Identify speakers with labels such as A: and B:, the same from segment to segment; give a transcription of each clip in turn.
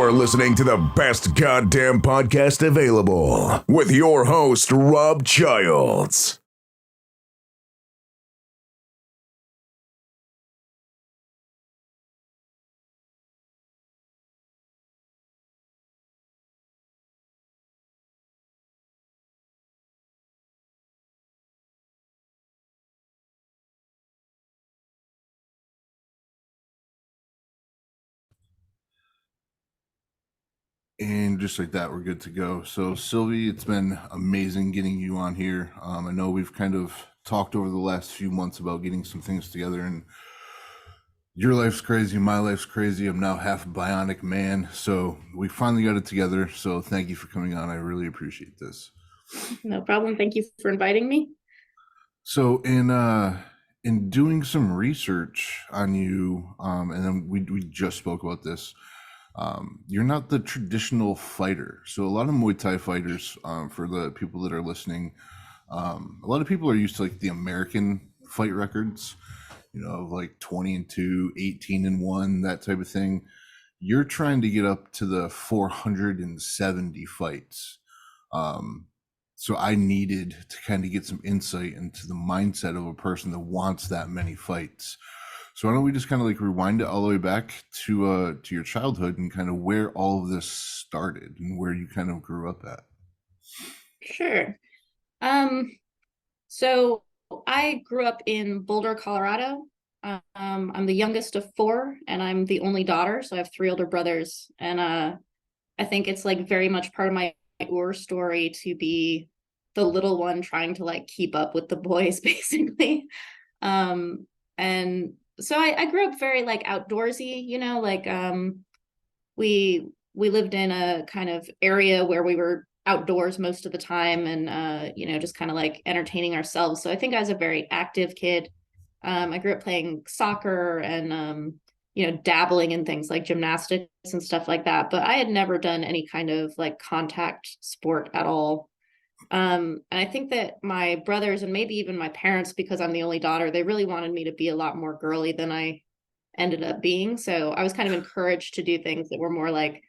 A: You're listening to the best goddamn podcast available with your host, Rob Childs.
B: And just like that, we're good to go. So, Sylvie, it's been amazing getting you on here. I know we've kind of talked over the last few months about getting some things together, and your life's crazy, my life's crazy. I'm now half a bionic man. So, we finally got it together. So, thank you for coming on. I really appreciate this.
C: No problem. Thank you for inviting me.
B: So, in doing some research on you, and then we just spoke about this. You're not the traditional fighter. So a lot of Muay Thai fighters, for the people that are listening, a lot of people are used to like the American fight records, of like 20-2, 18-1, that type of thing. You're trying to get up to the 470 fights. So I needed to kind of get some insight into the mindset of a person that wants that many fights. So why don't we just kind of like rewind it all the way back to your childhood and kind of where all of this started and where you kind of grew up at.
C: Sure. So I grew up in Boulder, Colorado. I'm the youngest of four, and I'm the only daughter. So I have three older brothers, and I think it's like very much part of my story to be the little one trying to like keep up with the boys, basically. And so I grew up very like outdoorsy, we lived in a kind of area where we were outdoors most of the time, and just kind of like entertaining ourselves. So I think I was a very active kid. I grew up playing soccer and dabbling in things like gymnastics and stuff like that, but I had never done any kind of like contact sport at all. And I think that my brothers and maybe even my parents, because I'm the only daughter, they really wanted me to be a lot more girly than I ended up being. So I was kind of encouraged to do things that were more like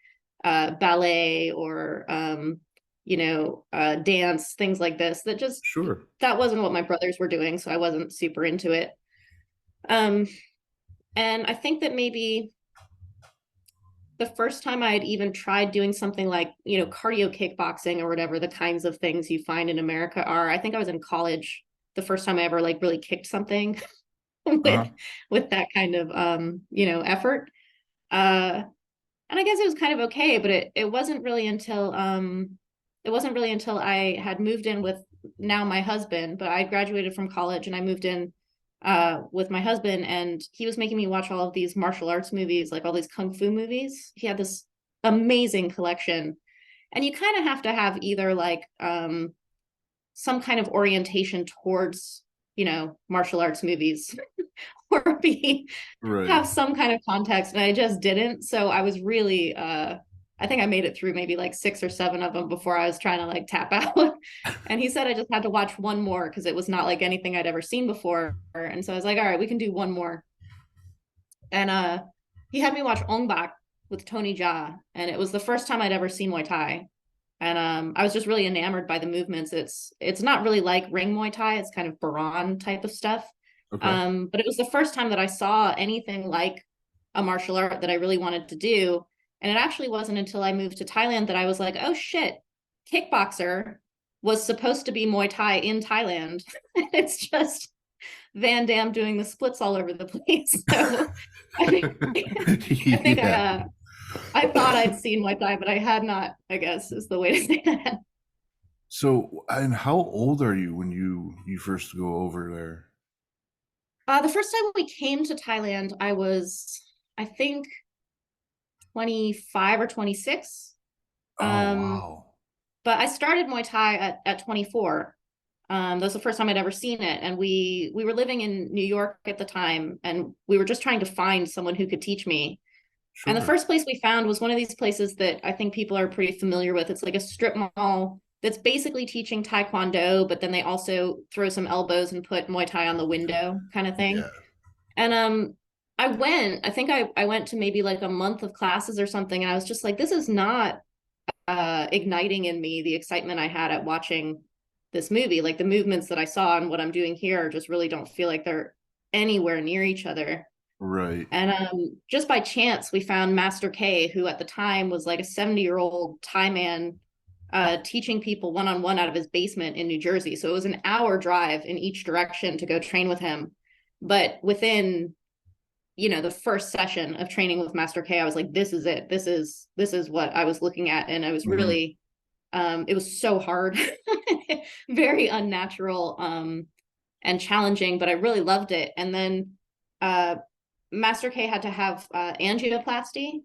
C: ballet or dance, things like this.
B: Sure.
C: That wasn't what my brothers were doing, so I wasn't super into it. And I think that maybe the first time I had even tried doing something like, cardio kickboxing or whatever the kinds of things you find in America are, I think I was in college the first time I ever like really kicked something with
B: Uh-huh.
C: with that kind of effort. And I guess it was kind of okay, but it wasn't really until I had moved in with now my husband, but I graduated from college and I moved in with my husband, and he was making me watch all of these martial arts movies, like all these kung fu movies. He had this amazing collection, and you kind of have to have either like some kind of orientation towards martial arts movies or be
B: Right.
C: have some kind of context, and I just didn't. So I was really I think I made it through maybe like 6 or 7 of them before I was trying to like tap out. And he said I just had to watch one more because it was not like anything I'd ever seen before. And so I was like, all right, we can do one more. And he had me watch Ong Bak with Tony Jaa, and it was the first time I'd ever seen Muay Thai. And I was just really enamored by the movements. It's not really like ring Muay Thai, it's kind of Baran type of stuff.
B: Okay.
C: But it was the first time that I saw anything like a martial art that I really wanted to do. And it actually wasn't until I moved to Thailand that I was like, oh shit, kickboxer was supposed to be Muay Thai in Thailand. It's just Van Damme doing the splits all over the place. So I think
B: Yeah.
C: I thought I'd seen Muay Thai, but I had not, I guess is the way to say that.
B: So, and how old are you when you first go over there?
C: The first time we came to Thailand, I was, I think, 25 or 26.
B: Oh,
C: Um,
B: wow.
C: but I started Muay Thai at 24. That was the first time I'd ever seen it. And we were living in New York at the time, and we were just trying to find someone who could teach me. And the
B: Sure.
C: first place we found was one of these places that I think people are pretty familiar with. It's like a strip mall that's basically teaching Taekwondo, but then they also throw some elbows and put Muay Thai on the window kind of
B: Yeah.
C: thing. And I think I went to maybe like a month of classes or something, and I was just like, this is not igniting in me the excitement I had at watching this movie. Like the movements that I saw and what I'm doing here just really don't feel like they're anywhere near each other.
B: Right.
C: And just by chance, we found Master K, who at the time was like a 70-year-old Thai man teaching people one on one out of his basement in New Jersey. So it was an hour drive in each direction to go train with him. But within, the first session of training with Master K, I was like, this is it. This is what I was looking at. And I was
B: Hmm.
C: really, it was so hard, very unnatural, and challenging, but I really loved it. And then uh, Master K had to have angioplasty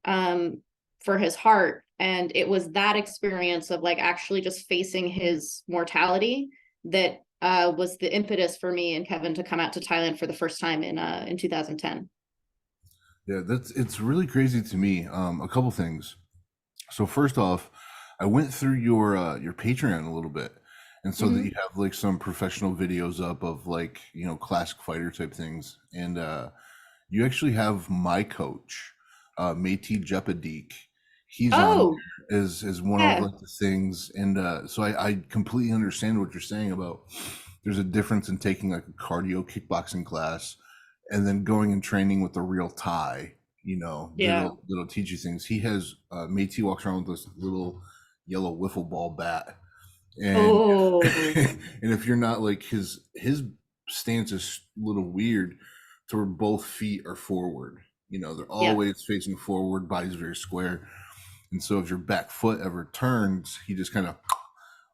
C: um, for his heart. And it was that experience of like actually just facing his mortality that was the impetus for me and Kevin to come out to Thailand for the first time in 2010.
B: Yeah, it's really crazy to me. A couple things. So first off, I went through your Patreon a little bit, and so that
C: Mm-hmm.
B: you have like some professional videos up of like classic fighter type things, and you actually have my coach, Métis Jepadik. He's on
C: Oh,
B: there as one of
C: yeah.
B: like the things, and so I completely understand what you're saying about. There's a difference in taking like a cardio kickboxing class and then going and training with a real Thai,
C: Yeah.
B: that'll teach you things. He has Métis walks around with this little yellow wiffle ball bat, and
C: Oh,
B: and if you're not like his stance is a little weird, to where both feet are forward. They're
C: yeah.
B: always facing forward. Body's very square, and so if your back foot ever turns, he just kind of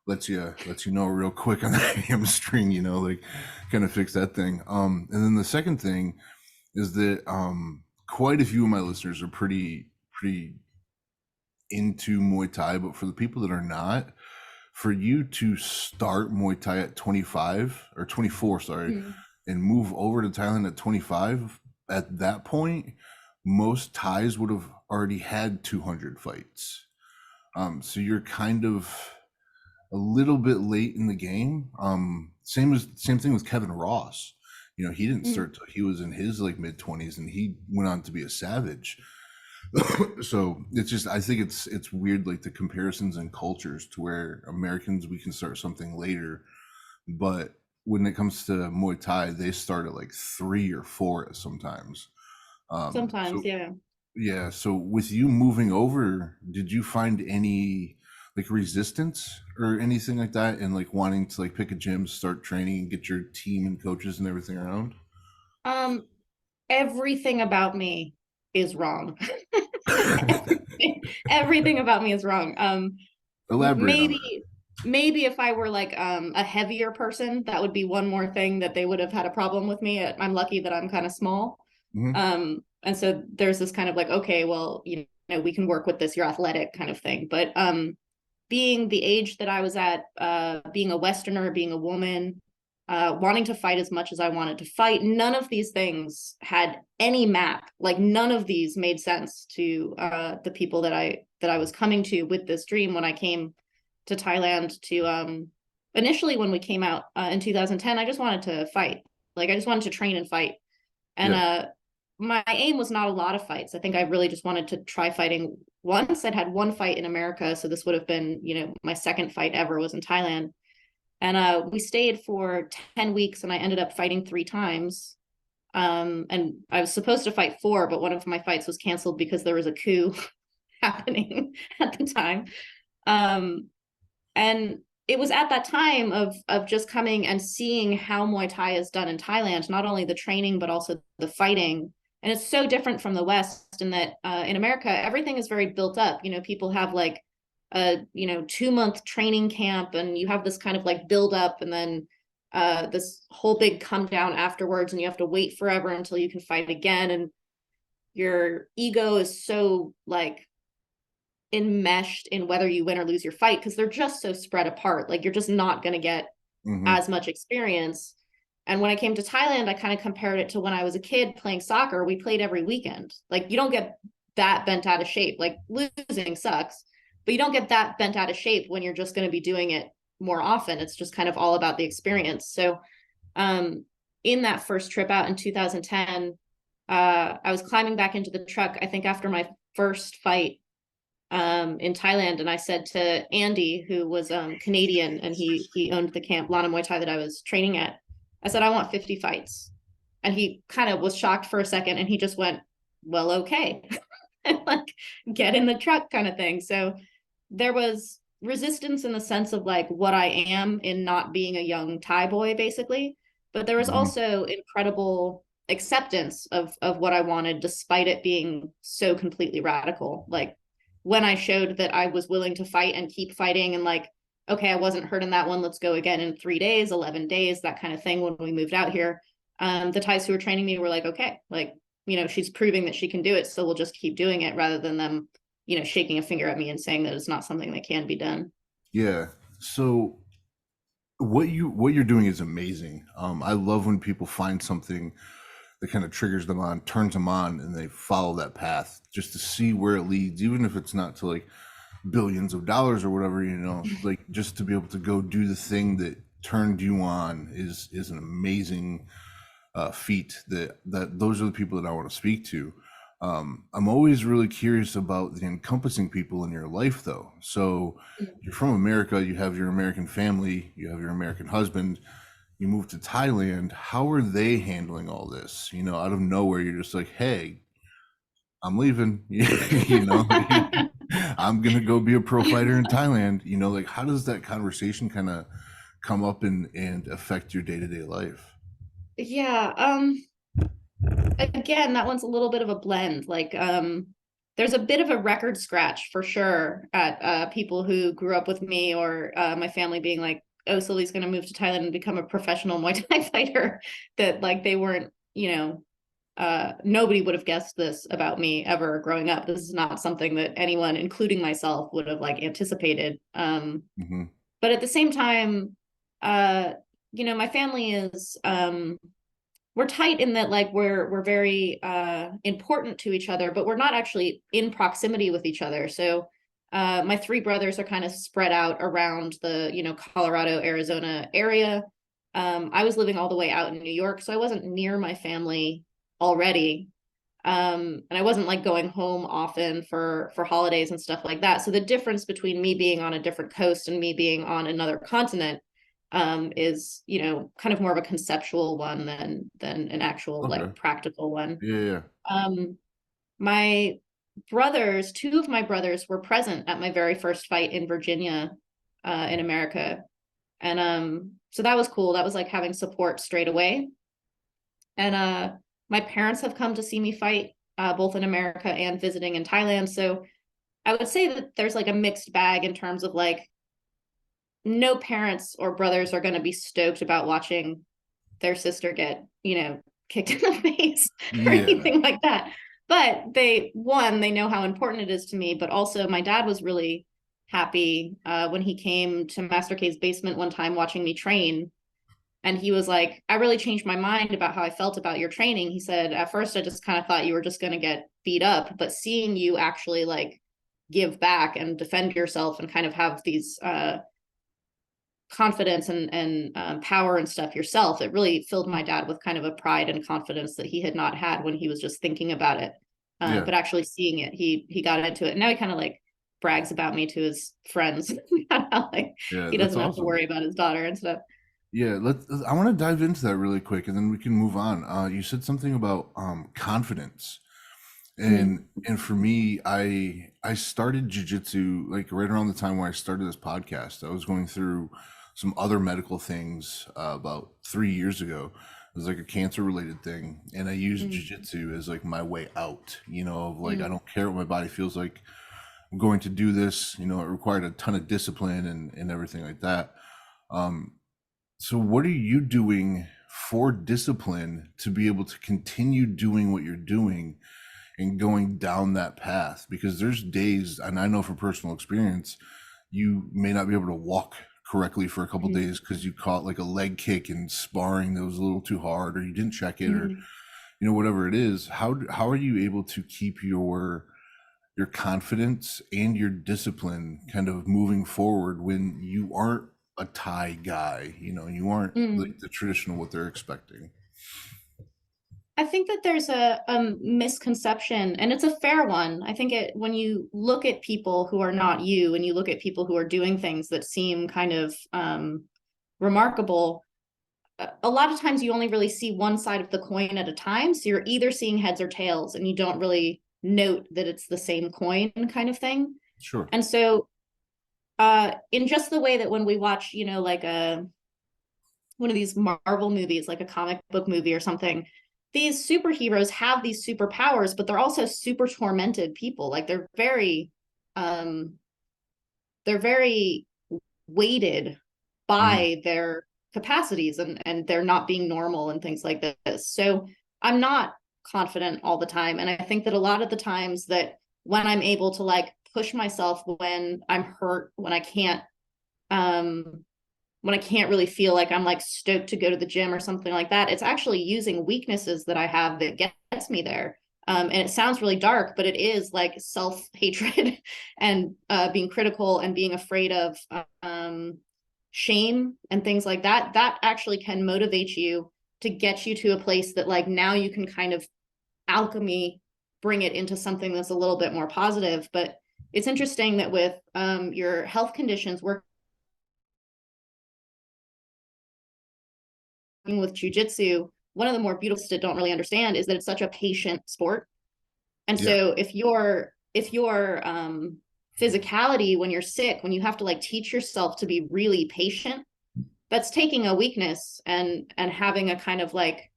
B: lets you know real quick on the hamstring. Like kind of fix that thing. And then the second thing is that quite a few of my listeners are pretty into Muay Thai, but for the people that are not, for you to start Muay Thai at 25 or 24, sorry,
C: Mhm.
B: and move over to Thailand at 25, at that point, most Thais would have already had 200 fights. So you're kind of a little bit late in the game. Same thing with Kevin Ross. He didn't
C: Mhm.
B: start till he was in his like mid 20s, and he went on to be a savage. So it's just I think it's weird like the comparisons in cultures to where Americans we can start something later, but when it comes to Muay Thai, they start at like 3 or 4 sometimes.
C: Sometimes,
B: So
C: yeah.
B: yeah, so with you moving over, did you find any like resistance or anything like that, and like wanting to like pick a gym, start training, and get your team and coaches and everything around?
C: Um, Everything about me is wrong. Everything about me is wrong.
B: Elaborate on that.
C: Maybe if I were like a heavier person, that would be one more thing that they would have had a problem with me. I'm lucky that I'm kind of small.
B: Hmm.
C: And so there's this kind of like, okay, well, we can work with this, you're athletic kind of thing. But being the age that I was at, being a Westerner, being a woman, wanting to fight as much as I wanted to fight, none of these things had any map. Like none of these made sense to the people that I was coming to with this dream when I came to Thailand to initially when we came out in 2010, I just wanted to fight. Like I just wanted to train and fight. And
B: Yeah.
C: my aim was not a lot of fights. I think I really just wanted to try fighting once. I'd had one fight in America, so this would have been, my second fight ever was in Thailand. And we stayed for 10 weeks and I ended up fighting 3 times. And I was supposed to fight four, but one of my fights was canceled because there was a coup happening at the time. Um, and it was at that time of just coming and seeing how Muay Thai is done in Thailand, not only the training but also the fighting. And it's so different from the West in that in America everything is very built up. People have like a 2-month training camp, and you have this kind of like build up, and then this whole big come down afterwards, and you have to wait forever until you can fight again. And your ego is so like enmeshed in whether you win or lose your fight because they're just so spread apart. Like you're just not going to get
B: Hmm.
C: as much experience. And when I came to Thailand, I kind of compared it to when I was a kid playing soccer. We played every weekend. Like you don't get that bent out of shape. Like losing sucks, but you don't get that bent out of shape when you're just going to be doing it more often. It's just kind of all about the experience. So um, in that first trip out in 2010, I was climbing back into the truck, I think after my first fight in Thailand, and I said to Andy, who was Canadian, and he owned the camp Lana Muay Thai that I was training at, I said, I want 50 fights. And he kind of was shocked for a second, and he just went, well, okay. And like, get in the truck kind of thing. So there was resistance in the sense of like what I am in not being a young Thai boy, basically. But there was
B: Mhm.
C: also incredible acceptance of what I wanted, despite it being so completely radical. Like when I showed that I was willing to fight and keep fighting, and like, okay, I wasn't hurt in that one, let's go again in 3 days, 11 days, that kind of thing. When we moved out here, the Thais who were training me were like, okay, like, she's proving that she can do it, so we'll just keep doing it, rather than them shaking a finger at me and saying that it's not something that can be done.
B: Yeah. So what you're doing is amazing. I love when people find something that kind of triggers them on, turns them on, and they follow that path just to see where it leads, even if it's not to like billions of dollars or whatever, like just to be able to go do the thing that turned you on is an amazing feat. That those are the people that I want to speak to. I'm always really curious about the encompassing people in your life, though. So you're from America, you have your American family, you have your American husband, you moved to Thailand. How are they handling all this? Out of nowhere, you're just like, hey, I'm leaving. I'm gonna go be a pro fighter in Thailand. Like how does that conversation kind of come up and affect your day-to-day life?
C: Yeah, again, that one's a little bit of a blend. Like, there's a bit of a record scratch for sure at people who grew up with me, or my family being like, oh, Sylvie's going to move to Thailand and become a professional Muay Thai fighter. That like they weren't, nobody would have guessed this about me ever growing up. This is not something that anyone, including myself, would have like anticipated.
B: Hmm.
C: But at the same time, uh, my family is we're tight in that like we're very important to each other, but we're not actually in proximity with each other. So my three brothers are kind of spread out around the Colorado, Arizona area. I was living all the way out in New York, so I wasn't near my family already. And I wasn't like going home often for holidays and stuff like that. So the difference between me being on a different coast and me being on another continent is kind of more of a conceptual one than an actual
B: Okay.
C: like practical one.
B: Yeah, yeah.
C: um my brothers, two of my brothers were present at my very first fight in Virginia, in America. And so that was cool. That was like having support straight away. And my parents have come to see me fight, both in America and visiting in Thailand. So I would say that there's like a mixed bag in terms of like no parents or brothers are going to be stoked about watching their sister get, kicked in the face or
B: Yeah.
C: anything like that. But they know how important it is to me. But also, my dad was really happy when he came to Master K's basement one time watching me train. And he was like, I really changed my mind about how I felt about your training. He said, at first, I just kind of thought you were just going to get beat up. But seeing you actually like give back and defend yourself and kind of have these confidence and power and stuff yourself, it really filled my dad with kind of a pride and confidence that he had not had when he was just thinking about it.
B: Yeah.
C: But actually seeing it, he got into it. And now he kind of like brags about me to his friends. Like
B: Yeah,
C: he
B: that's
C: doesn't have to
B: awesome.
C: worry about his daughter and stuff.
B: Yeah, I want to dive into that really quick and then we can move on. You said something about confidence.
C: Mm,
B: And for me, I started jujitsu like right around the time where I started this podcast. I was going through some other medical things about 3 years ago. It was like a cancer related thing, and I used
C: mm,
B: jujitsu as like my way out. Of like I
C: mm,
B: don't care what my body feels like. I'm going to do this. It required a ton of discipline and everything like that. Um, so what are you doing for discipline to be able to continue doing what you're doing and going down that path? Because there's days, and I know from personal experience, you may not be able to walk correctly for a couple
C: mm,
B: days because you caught like a leg kick in sparring that was a little too hard, or you didn't check it, or
C: mm.
B: whatever it is. How are you able to keep your confidence and your discipline kind of moving forward when you aren't a Thai guy? You aren't like
C: Mm.
B: the traditional what they're expecting.
C: I think that there's a misconception, and it's a fair one. I think when you look at people who are not you, and you look at people who are doing things that seem kind of remarkable, a lot of times you only really see one side of the coin at a time. So you're either seeing heads or tails, and you don't really note that it's the same coin kind of thing.
B: Sure.
C: And so, in just the way that when we watch, like one of these Marvel movies, like a comic book movie or something, these superheroes have these superpowers, but they're also super tormented people. Like um, they're very weighted by their capacities, and they're not being normal and things like this. So I'm not confident all the time. And I think that a lot of the times that when I'm able to like push myself when I'm hurt, when I can't really feel like I'm like stoked to go to the gym or something like that, it's actually using weaknesses that I have that gets me there. And it sounds really dark, but it is like self-hatred and being critical and being afraid of shame and things like that. That actually can motivate you to get you to a place that like now you can kind of alchemy bring it into something that's a little bit more positive. But it's interesting that with your health conditions, working with jujitsu, one of the more beautiful that don't really understand is that it's such a patient sport. And so if your physicality when you're sick, when you have to like teach yourself to be really patient, that's taking a weakness and having a kind of like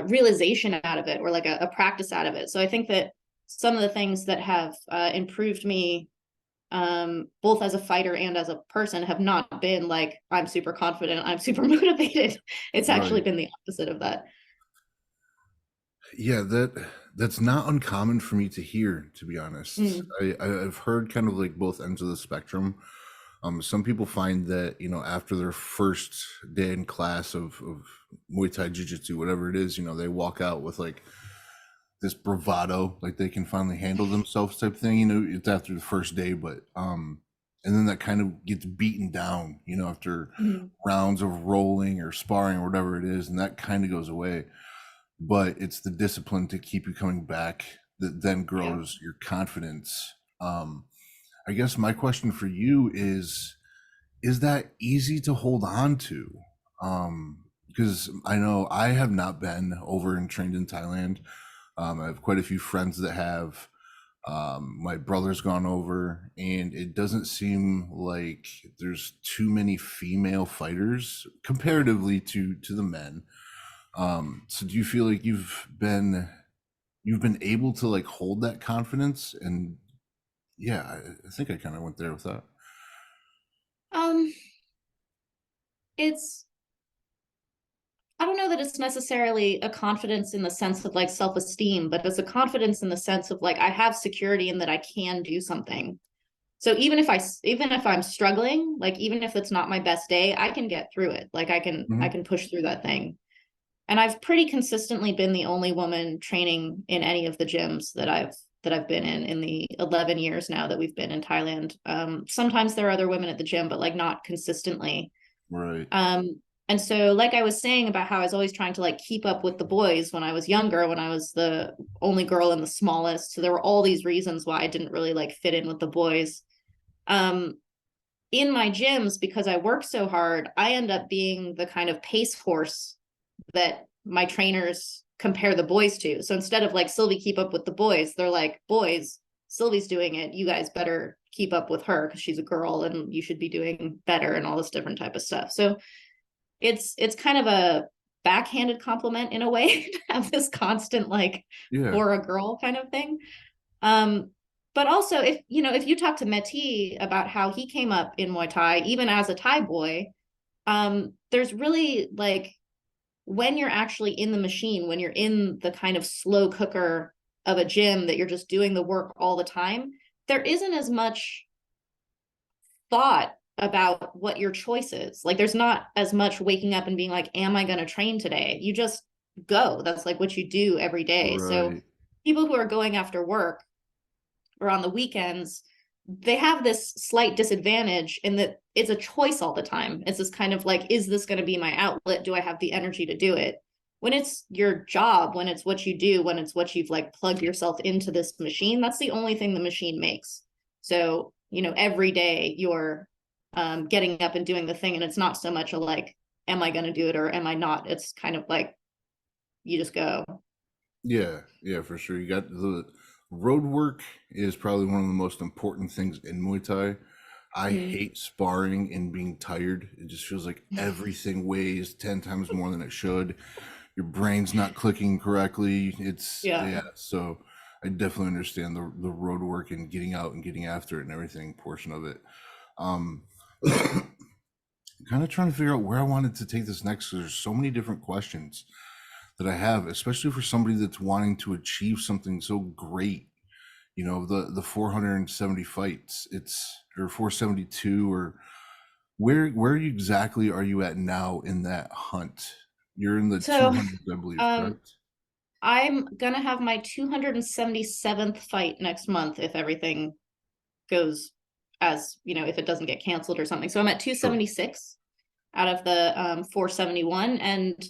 C: realization out of it, or like a practice out of it. So I think that some of the things that have improved me both as a fighter and as a person have not been like I'm super confident, I'm super motivated. It's actually been the opposite of that.
B: Yeah, that's not uncommon for me to hear, to be honest. I've heard kind of like both ends of the spectrum. Some people find that, after their first day in class of Muay Thai Jiu-Jitsu, whatever it is, they walk out with like this bravado, like they can finally handle themselves type thing. It's after the first day, but and then that kind of gets beaten down, after rounds of rolling or sparring or whatever it is, and that kind of goes away. But it's the discipline to keep you coming back that then grows your confidence. I guess my question for you is that easy to hold on to? Because I know I have not been over and trained in Thailand. I have quite a few friends that have. My brother's gone over, and it doesn't seem like there's too many female fighters comparatively to the men. So do you feel like you've been able to like hold that confidence? And yeah, I think I kind of went there with that.
C: Um, it's I don't know that it's necessarily a confidence in the sense of like self-esteem, but it's a confidence in the sense of like I have security in that I can do something. So even if I'm struggling, like even if it's not my best day, I can get through it. Like I can push through that thing. And I've pretty consistently been the only woman training in any of the gyms that I've been in the 11 years now that we've been in Thailand. Sometimes there are other women at the gym, but like not consistently.
B: Right.
C: And so like I was saying about how I was always trying to like keep up with the boys when I was younger, when I was the only girl and the smallest. So there were all these reasons why I didn't really like fit in with the boys. In my gyms, because I work so hard, I end up being the kind of pace horse that my trainers compare the boys to. So instead of like Sylvie keep up with the boys, they're like, boys, Sylvie's doing it, you guys better keep up with her because she's a girl and you should be doing better and all this different type of stuff. So it's kind of a backhanded compliment in a way to have this constant like for a girl kind of thing. But also if you talk to Meti about how he came up in Muay Thai, even as a Thai boy, there's really like when you're actually in the machine, when you're in the kind of slow cooker of a gym that you're just doing the work all the time, there isn't as much thought about what your choice is. Like there's not as much waking up and being like, am I going to train today? You just go. That's like what you do every day. So people who are going after work or on the weekends, they have this slight disadvantage in that it's a choice all the time. It's this kind of like, is this going to be my outlet? Do I have the energy to do it? When it's your job, when it's what you do, when it's what you've like plugged yourself into this machine, that's the only thing the machine makes. So, you know, every day you're getting up and doing the thing, and it's not so much a like, am I going to do it or am I not? It's kind of like you just go.
B: Yeah, yeah, for sure. You got the road work is probably one of the most important things in Muay Thai. I
C: Mm.
B: hate sparring and being tired. It just feels like everything weighs 10 times more than it should. Your brain's not clicking correctly. It's
C: Yeah.
B: yeah, so I definitely understand the road work and getting out and getting after it and everything portion of it. Um kind of trying to figure out where I wanted to take this next because there's so many different questions that I have, especially for somebody that's wanting to achieve something so great. You know, the 470 fights, it's or 472, or where exactly are you at now in that hunt? You're in the
C: So
B: 200s, I believe,
C: um,
B: correct?
C: I'm gonna have my 277th fight next month if everything goes as, you know, if it doesn't get canceled or something. So I'm at
B: Sure.
C: 276 out of the 471. And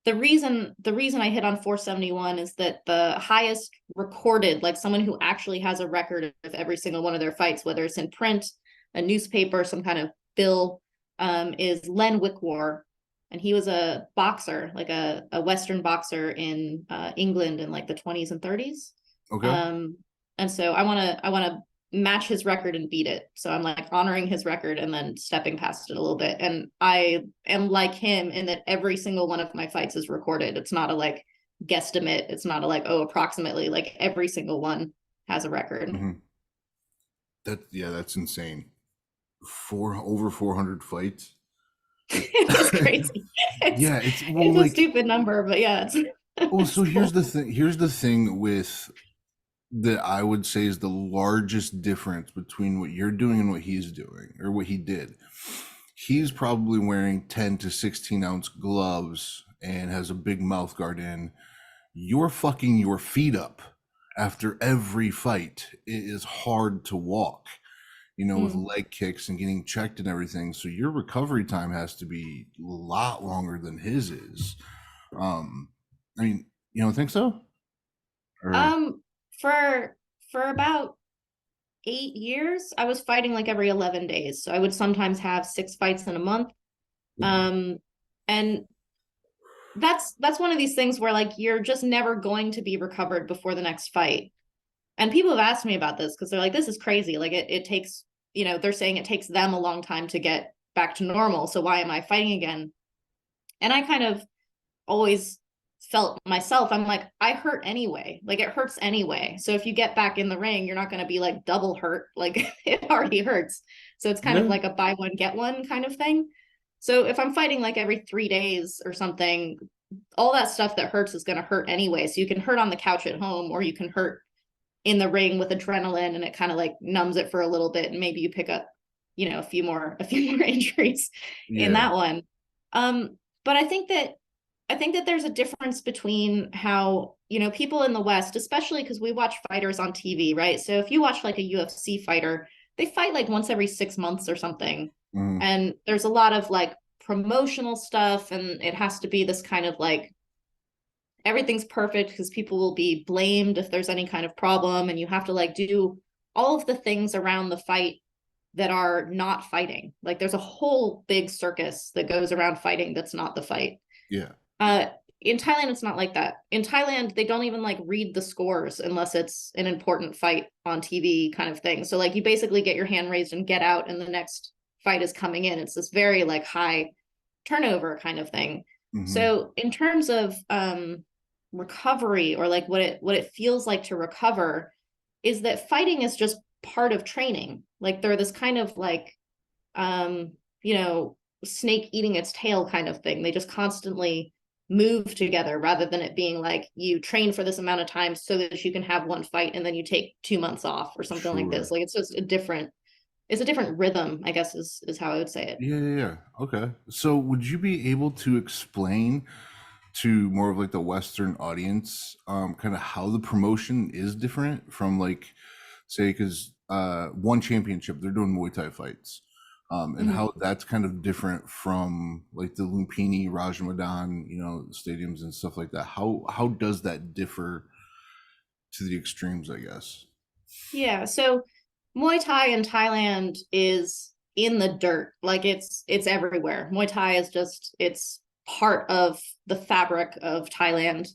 C: the reason I hit on 471 is that the highest recorded, like someone who actually has a record of every single one of their fights, whether it's in print, a newspaper, some kind of bill, is Len Wickwar. And he was a boxer, like a Western boxer in England in like the 20s and 30s.
B: Okay.
C: Um, and so I want to match his record and beat it. So I'm like honoring his record and then stepping past it a little bit. And I am like him in that every single one of my fights is recorded. It's not a like guesstimate. It's not a like, oh, approximately. Like every single one has a record.
B: Hmm. That yeah, that's insane. Over 400 fights.
C: It is crazy. It's
B: Yeah, it's well
C: it's a
B: like
C: stupid number, but yeah, it's
B: well, so
C: it's
B: here's
C: cool.
B: the thing. Here's the thing with that I would say is the largest difference between what you're doing and what he's doing, or what he did. He's probably wearing 10 to 16-ounce gloves and has a big mouth guard in. You're fucking your feet up after every fight. It is hard to walk, you know, with
C: Mm.
B: leg kicks and getting checked and everything. So your recovery time has to be a lot longer than his is. Um, I mean, you don't think so? Or
C: Um, for about 8 years, I was fighting like every 11 days. So I would sometimes have 6 fights in a month. Um, and that's one of these things where like you're just never going to be recovered before the next fight. And people have asked me about this because they're like, this is crazy. Like it takes, you know, they're saying it takes them a long time to get back to normal. So why am I fighting again? And I kind of always felt myself, I'm like, I hurt anyway. Like it hurts anyway. So if you get back in the ring, you're not going to be like double hurt. Like it already hurts. So it's kind of
B: yeah,
C: like a buy one, get one kind of thing. So if I'm fighting like every 3 days or something, all that stuff that hurts is going to hurt anyway. So you can hurt on the couch at home or you can hurt in the ring with adrenaline and it kind of like numbs it for a little bit. And maybe you pick up, you know, a few more injuries in
B: yeah.
C: that one. But I think that there's a difference between how, you know, people in the West, especially because we watch fighters on TV, right? So if you watch like a UFC fighter, they fight like once every 6 months or something.
B: Mhm.
C: And there's a lot of like promotional stuff, and it has to be this kind of like everything's perfect because people will be blamed if there's any kind of problem. And you have to like do all of the things around the fight that are not fighting. Like there's a whole big circus that goes around fighting that's not the fight.
B: Yeah.
C: uh, in Thailand, it's not like that. In Thailand, they don't even like read the scores unless it's an important fight on TV kind of thing. So like you basically get your hand raised and get out, and the next fight is coming in. It's this very like high turnover kind of thing.
B: Hmm.
C: So in terms of recovery or like what it feels like to recover, is that fighting is just part of training. Like they're this kind of like um, you know, snake eating its tail kind of thing. They just constantly move together rather than it being like you train for this amount of time so that you can have one fight and then you take 2 months off or something like this.
B: Sure.
C: Like it's a different rhythm, I guess is how I would say it.
B: Yeah, yeah, yeah. Okay. So would you be able to explain to more of like the Western audience, kind of how the promotion is different from like, say, because one championship. They're doing Muay Thai fights, and
C: Mhm.
B: how that's kind of different from like the Lumpini, Rajamadan, stadiums and stuff like that. How does that differ to the extremes, I guess?
C: Yeah, so Muay Thai in Thailand is in the dirt. Like it's everywhere. Muay Thai is just it's part of the fabric of Thailand.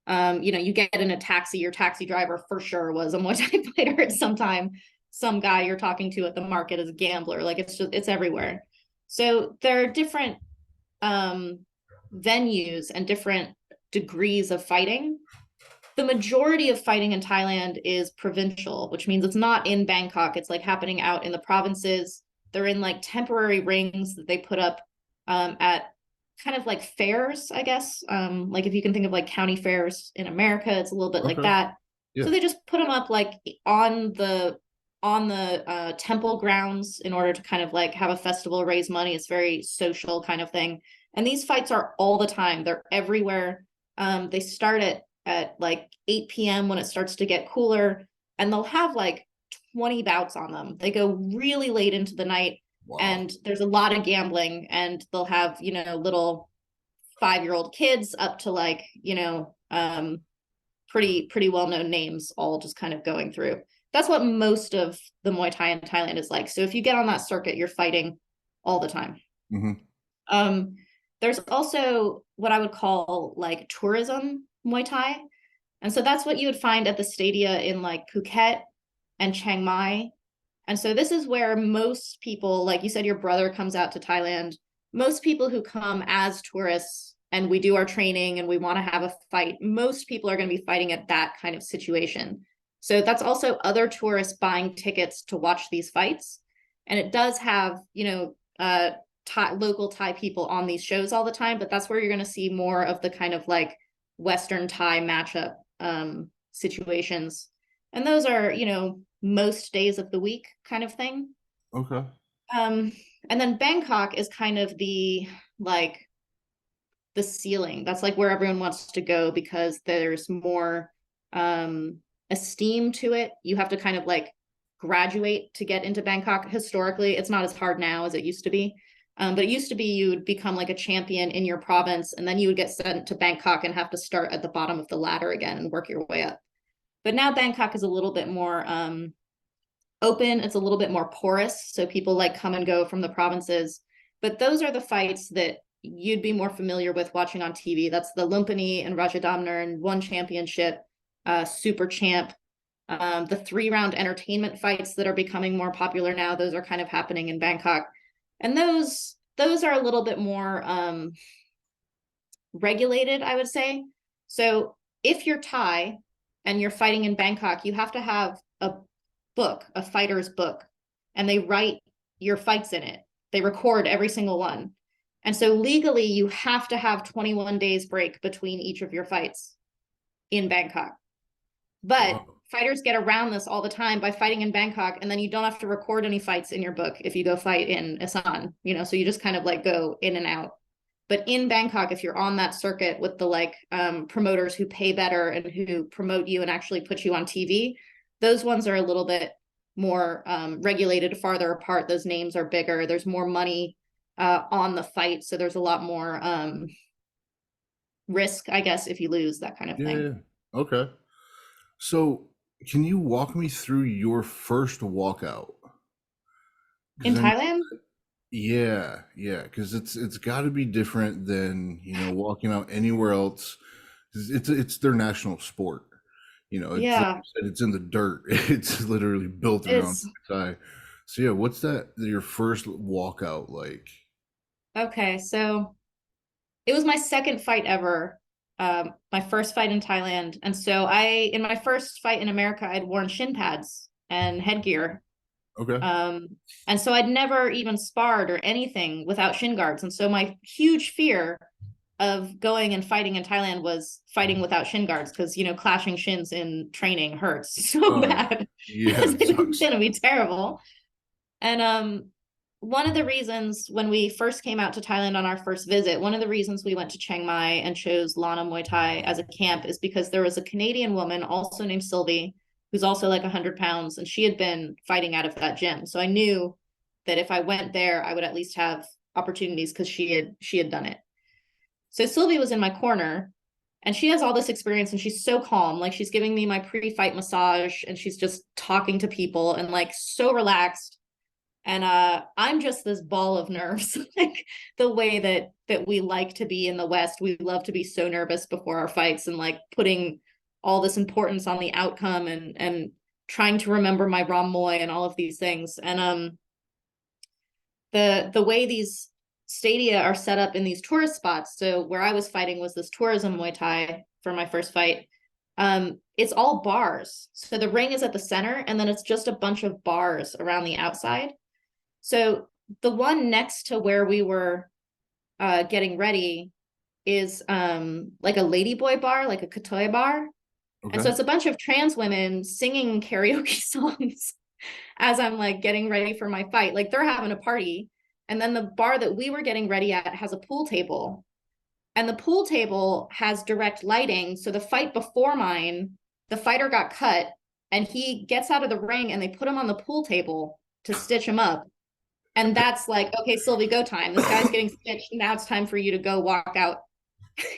C: You get in a taxi, your taxi driver for sure was a Muay Thai fighter at some time. Some guy you're talking to at the market is a gambler. Like it's everywhere. So there are different um venues and different degrees of fighting. The majority of fighting in Thailand is provincial, which means it's not in Bangkok. It's like happening out in the provinces. They're in like temporary rings that they put up at kind of like fairs, I guess. Like if you can think of like county fairs in America, it's a little bit like
B: Okay.
C: that.
B: Yeah.
C: So they just put them up like on the temple grounds in order to kind of like have a festival, raise money. It's very social kind of thing. And these fights are all the time. They're everywhere. They start at like 8 p.m. when it starts to get cooler, and they'll have like 20 bouts on them. They go really late into the night,
B: Wow.
C: and there's a lot of gambling, and they'll have, little 5-year-old kids up to like, pretty well-known names all just kind of going through. That's what most of the Muay Thai in Thailand is like. So if you get on that circuit, you're fighting all the time.
B: Hmm.
C: Um, there's also what I would call like tourism Muay Thai. And so that's what you would find at the stadia in like Phuket and Chiang Mai. And so this is where most people, like you said, your brother comes out to Thailand. Most people who come as tourists and we do our training and we want to have a fight, most people are going to be fighting at that kind of situation. So that's also other tourists buying tickets to watch these fights. And it does have, local Thai people on these shows all the time, but that's where you're going to see more of the kind of like Western Thai matchup situations. And those are, most days of the week kind of thing.
B: Okay.
C: Um, and then Bangkok is kind of like the ceiling. That's like where everyone wants to go because there's more esteem to it. You have to kind of like graduate to get into Bangkok. Historically, it's not as hard now as it used to be. But it used to be you would become like a champion in your province, and then you would get sent to Bangkok and have to start at the bottom of the ladder again and work your way up. But now Bangkok is a little bit more open. It's a little bit more porous. So people like come and go from the provinces. But those are the fights that you'd be more familiar with watching on TV. That's the Lumpini and Rajadamner and One Championship, Super Champ. The 3-round entertainment fights that are becoming more popular now, those are kind of happening in Bangkok. And those are a little bit more regulated, I would say. So if you're Thai and you're fighting in Bangkok, you have to have a book, a fighter's book, and they write your fights in it. They record every single one. And so legally, you have to have 21 days break between each of your fights in Bangkok. But
B: Wow.
C: fighters get around this all the time by fighting in Bangkok, and then you don't have to record any fights in your book if you go fight in Isan, so you just kind of like go in and out. But in Bangkok, if you're on that circuit with the like promoters who pay better and who promote you and actually put you on TV, those ones are a little bit more regulated, farther apart. Those names are bigger. There's more money on the fight, so there's a lot more risk, I guess, if you lose, that kind of
B: Yeah.
C: thing.
B: Yeah. Okay. So, can you walk me through your first walkout?
C: In
B: Because I
C: Thailand?
B: Yeah, yeah, because it's got to be different than walking out anywhere else. 'Cause it's their national sport. It's like
C: Yeah,
B: you said, it's in the dirt. It's literally built around
C: it's
B: Muay Thai. So yeah, what's your first walkout like?
C: okay. So it was my second fight ever. My first fight in Thailand. And so in my first fight in America, I'd worn shin pads and headgear.
B: Okay.
C: Um, and so I'd never even sparred or anything without shin guards. And so my huge fear of going and fighting in Thailand was fighting without shin guards because, clashing shins in training hurts so
B: Oh
C: bad.
B: yeah, it
C: It's
B: sucks.
C: going to be terrible. And one of the reasons when we first came out to Thailand on our first visit, one of the reasons we went to Chiang Mai and chose Lana Muay Thai as a camp is because there was a Canadian woman also named Sylvie who's also like 100 pounds, and she had been fighting out of that gym. So I knew that if I went there, I would at least have opportunities because she had done it. So Sylvie was in my corner, and she has all this experience, and she's so calm. Like, she's giving me my pre-fight massage, and she's just talking to people and like so relaxed. And I'm just this ball of nerves. Like, the way that we like to be in the West, we love to be so nervous before our fights, and like putting all this importance on the outcome, and trying to remember my Ram Moy and all of these things. And the way these stadia are set up in these tourist spots. So where I was fighting was this tourism Muay Thai for my first fight. It's all bars. So the ring is at the center, and then it's just a bunch of bars around the outside. So the one next to where we were getting ready is like a ladyboy bar, like a katoy bar. And so
B: Okay.
C: it's a bunch of trans women singing karaoke songs as I'm like getting ready for my fight. Like, they're having a party. And then the bar that we were getting ready at has a pool table. And the pool table has direct lighting. So the fight before mine, the fighter got cut, and he gets out of the ring, and they put him on the pool table to stitch him up. And that's like, okay, Sylvie, go time. This guy's getting stitched. Now it's time for you to go walk out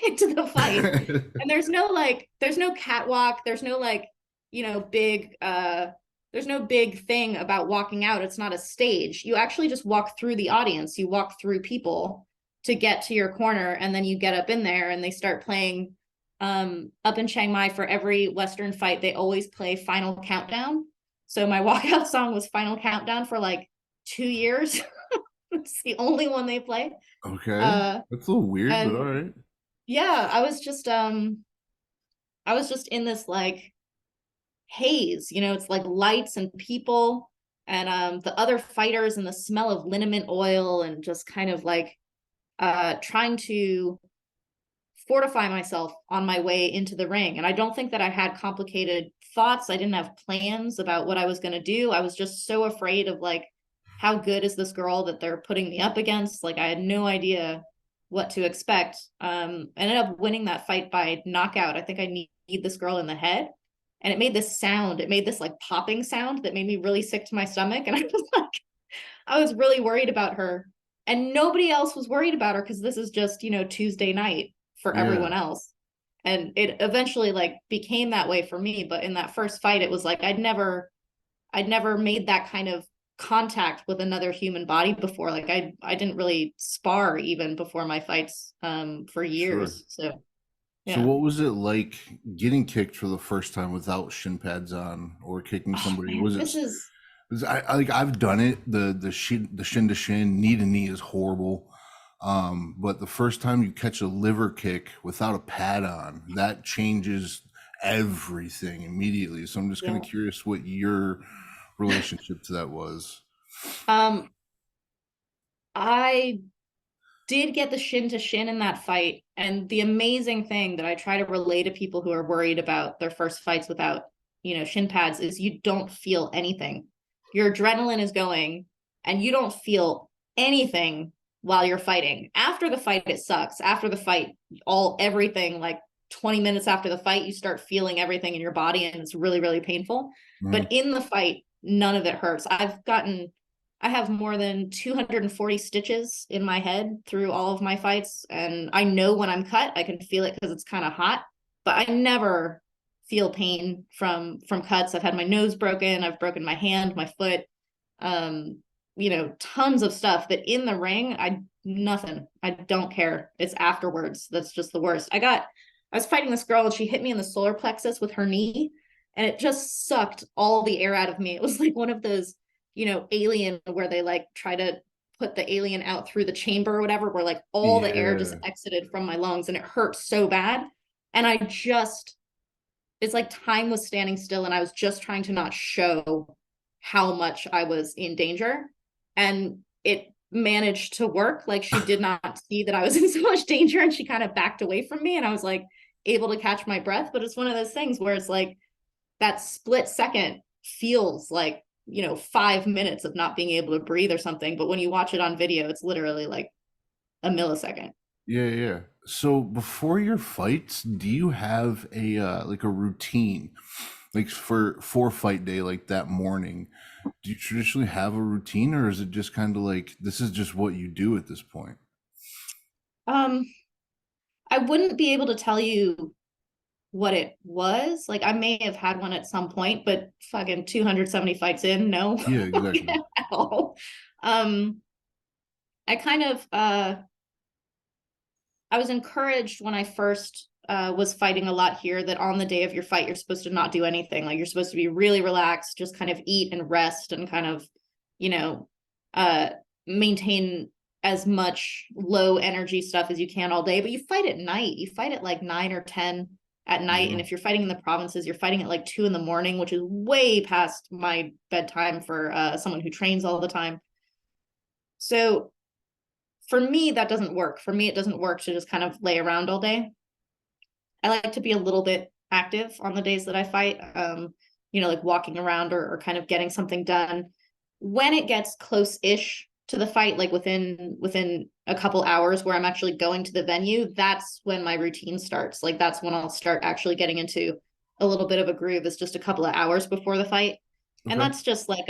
C: into the fight. And there's no catwalk. There's no like, big there's no big thing about walking out. It's not a stage. You actually just walk through the audience. You walk through people to get to your corner, and then you get up in there, and they start playing up in Chiang Mai. For every Western fight, they always play Final Countdown. So my walkout song was Final Countdown for like 2 years. It's the only one they play.
B: Okay.
C: Uh
B: That's a little weird, but
C: and
B: all right.
C: yeah, I was just in this like haze, it's like lights and people, and the other fighters, and the smell of liniment oil, and just kind of like trying to fortify myself on my way into the ring. And I don't think that I had complicated thoughts. I didn't have plans about what I was going to do. I was just so afraid of like, how good is this girl that they're putting me up against? Like, I had no idea what to expect. I ended up winning that fight by knockout. I think I need this girl in the head. And it made this sound. It made this like popping sound that made me really sick to my stomach. And I was like, I was really worried about her. And nobody else was worried about her, because this is just, Tuesday night for
B: Yeah.
C: everyone else. And it eventually like became that way for me. But in that first fight, it was like I'd never made that kind of contact with another human body before. Like, I didn't really spar even before my fights for
B: Sure.
C: years. So
B: So
C: yeah.
B: what was it like getting kicked for the first time without shin pads on, or kicking
C: Oh
B: somebody?
C: man,
B: Was it?
C: this is
B: Like, I've done it. The shin to shin, knee to knee is horrible. But the first time you catch a liver kick without a pad on, that changes everything immediately. So I'm just kind
C: yeah.
B: of curious what your relationship to that was.
C: Um I did get the shin to shin in that fight. And the amazing thing that I try to relay to people who are worried about their first fights without, shin pads, is you don't feel anything. Your adrenaline is going, and you don't feel anything while you're fighting. After the fight, it sucks. After the fight, everything, like 20 minutes after the fight, you start feeling everything in your body, and it's really, really painful.
B: Mhm.
C: But in the fight, none of it hurts. I have more than 240 stitches in my head through all of my fights. And I know when I'm cut, I can feel it because it's kind of hot, but I never feel pain from cuts. I've had my nose broken. I've broken my hand, my foot, tons of stuff that in the ring, nothing. I don't care. It's afterwards. That's just the worst. I was fighting this girl, and she hit me in the solar plexus with her knee, and it just sucked all the air out of me. It was like one of those, Alien, where they like try to put the alien out through the chamber or whatever, where like all the air just
B: Yeah.
C: exited from my lungs, and it hurt so bad. And it's like time was standing still, and I was just trying to not show how much I was in danger. And it managed to work. Like, she did not see that I was in so much danger, and she kind of backed away from me, and I was like able to catch my breath. But it's one of those things where it's like that split second feels like, 5 minutes of not being able to breathe or something. But when you watch it on video, it's literally like a millisecond.
B: Yeah, yeah. So before your fights, do you have a like a routine? like for fight day, like that morning, do you traditionally have a routine, or is it just kind of like this is just what you do at this point?
C: Um, I wouldn't be able to tell you what it was. Like I may have had one at some point, but fucking 270 fights in, no,
B: Yeah,
C: like,
B: exactly.
C: at all. Um, I kind of I was encouraged when I first was fighting a lot here that on the day of your fight, you're supposed to not do anything. Like you're supposed to be really relaxed, just kind of eat and rest and kind of, you know, uh, maintain as much low energy stuff as you can all day. But you fight at night. You fight at like 9 or 10 at night.
B: Mhm.
C: And if you're fighting in the provinces, you're fighting at like 2 in the morning, which is way past my bedtime for someone who trains all the time. So for me, that doesn't work. For me, it doesn't work to just kind of lay around all day. I like to be a little bit active on the days that I fight, like walking around or kind of getting something done. When it gets close-ish to the fight, like within a couple hours where I'm actually going to the venue, that's when my routine starts. Like that's when I'll start actually getting into a little bit of a groove. It's just a couple of hours before the fight. And
B: Okay.
C: that's just like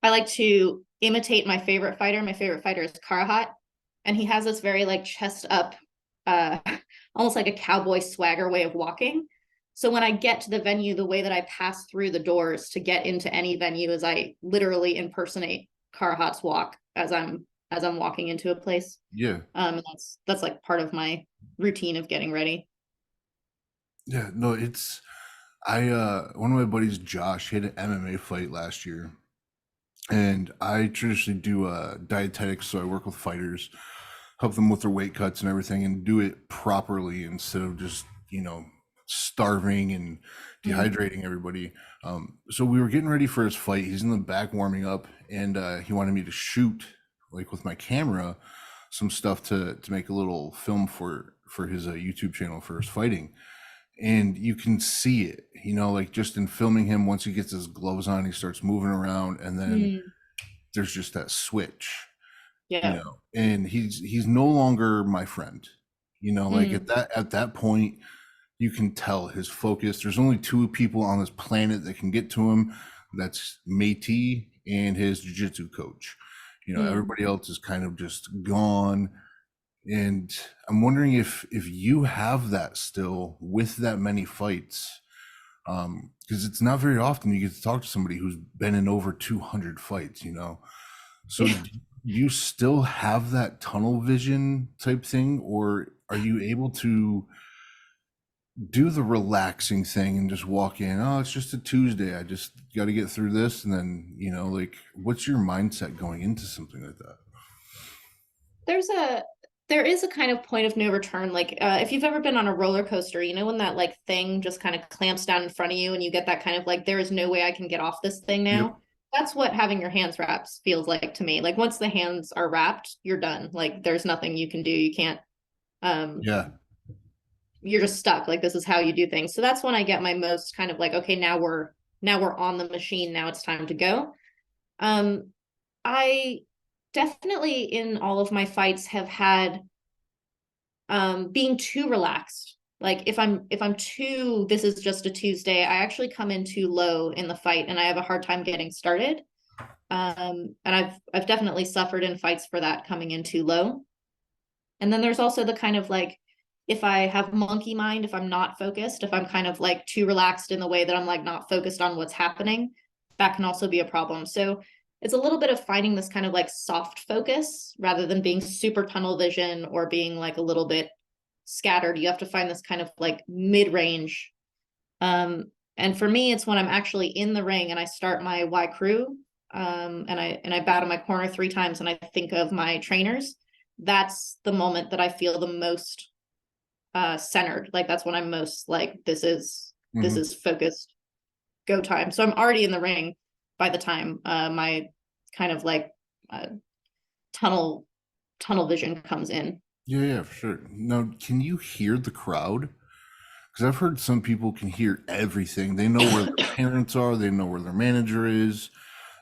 C: I like to imitate my favorite fighter. My favorite fighter is Karahat, and he has this very like chest up, uh, almost like a cowboy swagger way of walking. So when I get to the venue, the way that I pass through the doors to get into any venue is I literally impersonate Karahat's walk as I'm walking into a place.
B: Yeah.
C: And that's like part of my routine of getting ready.
B: Yeah. No, it's I one of my buddies, Josh, he had an MMA fight last year. And I traditionally do dietetics, so I work with fighters, help them with their weight cuts and everything, and do it properly instead of just starving and
C: Mm.
B: dehydrating everybody. So we were getting ready for his fight. He's in the back warming up, and he wanted me to shoot like with my camera some stuff to make a little film for his YouTube channel for his fighting. And you can see it, like just in filming him. Once he gets his gloves on, he starts moving around, and then
C: Mm.
B: there's just that switch,
C: Yeah.
B: and he's no longer my friend. Like
C: Mm.
B: at that point, you can tell his focus. There's only two people on this planet that can get to him. That's Métis and his jiu-jitsu coach.
C: Mm.
B: Everybody else is kind of just gone. And I'm wondering if you have that still with that many fights, because it's not very often you get to talk to somebody who's been in over 200 fights. So
C: Yeah.
B: do you still have that tunnel vision type thing, or are you able to do the relaxing thing and just walk in? Oh, it's just a Tuesday. I just got to get through this, and then like, what's your mindset going into something like that?
C: there's a there is a kind of point of no return. Like if you've ever been on a roller coaster, when that like thing just kind of clamps down in front of you and you get that kind of like there is no way I can get off this thing
B: Yep.
C: now. That's what having your hands wrapped feels like to me. Like once the hands are wrapped, you're done. Like there's nothing you can do. You can't um
B: Yeah.
C: you're just stuck. Like this is how you do things. So that's when I get my most kind of like, okay, now we're on the machine. Now it's time to go. Um I definitely in all of my fights have had being too relaxed. Like if I'm too this is just a Tuesday, I actually come in too low in the fight and I have a hard time getting started. And I've definitely suffered in fights for that, coming in too low. And then there's also the kind of like if I have monkey mind, if I'm not focused, if I'm kind of like too relaxed in the way that I'm like not focused on what's happening, that can also be a problem. So it's a little bit of finding this kind of like soft focus rather than being super tunnel vision or being like a little bit scattered. You have to find this kind of like mid-range. And for me, it's when I'm actually in the ring and I start my Y crew, and I bow to my corner 3 times and I think of my trainers. That's the moment that I feel the most centered. Like that's when I'm most like this
B: Hmm.
C: is focused go time. So I'm already in the ring by the time my kind of like uh, tunnel tunnel vision comes in.
B: Yeah, yeah, for sure. Now, can you hear the crowd? Because I've heard some people can hear everything. They know where their parents are, they know where their manager is.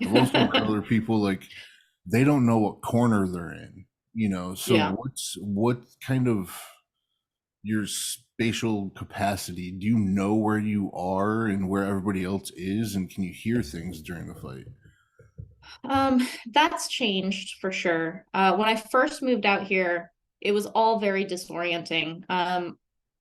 B: I've also heard other people like they don't know what corner they're in. So
C: Yeah.
B: what kind of your spatial capacity, do you know where you are and where everybody else is, and can you hear things during the fight?
C: That's changed for sure. When I first moved out here, it was all very disorienting.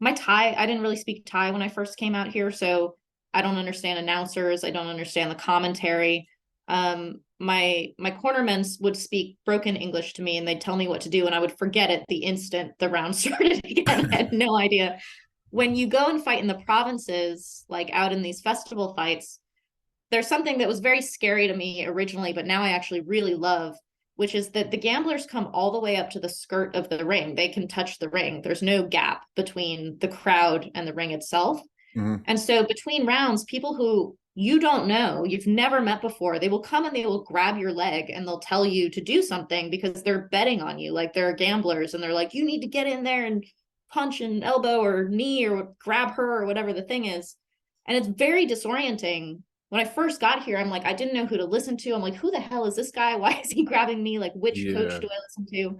C: My Thai, I didn't really speak Thai when I first came out here, so I don't understand announcers. I don't understand the commentary. My cornermen would speak broken English to me, and they'd tell me what to do, and I would forget it the instant the round started again. I had no idea. When you go and fight in the provinces, like out in these festival fights, there's something that was very scary to me originally, but now I actually really love, which is that the gamblers come all the way up to the skirt of the ring. They can touch the ring. There's no gap between the crowd and the ring itself.
B: Mm-hmm.
C: And so between rounds, people who you don't know, you've never met before, they will come and they will grab your leg and they'll tell you to do something because they're betting on you. Like they're gamblers and they're like, you need to get in there and punch an elbow or knee or grab her or whatever the thing is. And it's very disorienting. When I first got here, I'm like, I didn't know who to listen to. I'm like, who the hell is this guy? Why is he grabbing me? Like, which coach do I listen to?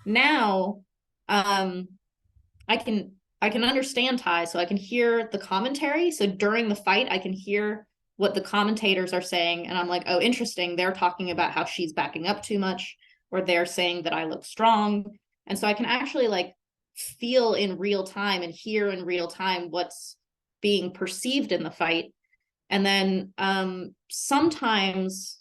C: Now, I can understand Thai, so I can hear the commentary. So during the fight, I can hear what the commentators are saying, and I'm like, oh, interesting. They're talking about how she's backing up too much, or they're saying that I look strong. And so I can actually like feel in real time and hear in real time what's being perceived in the fight. And then sometimes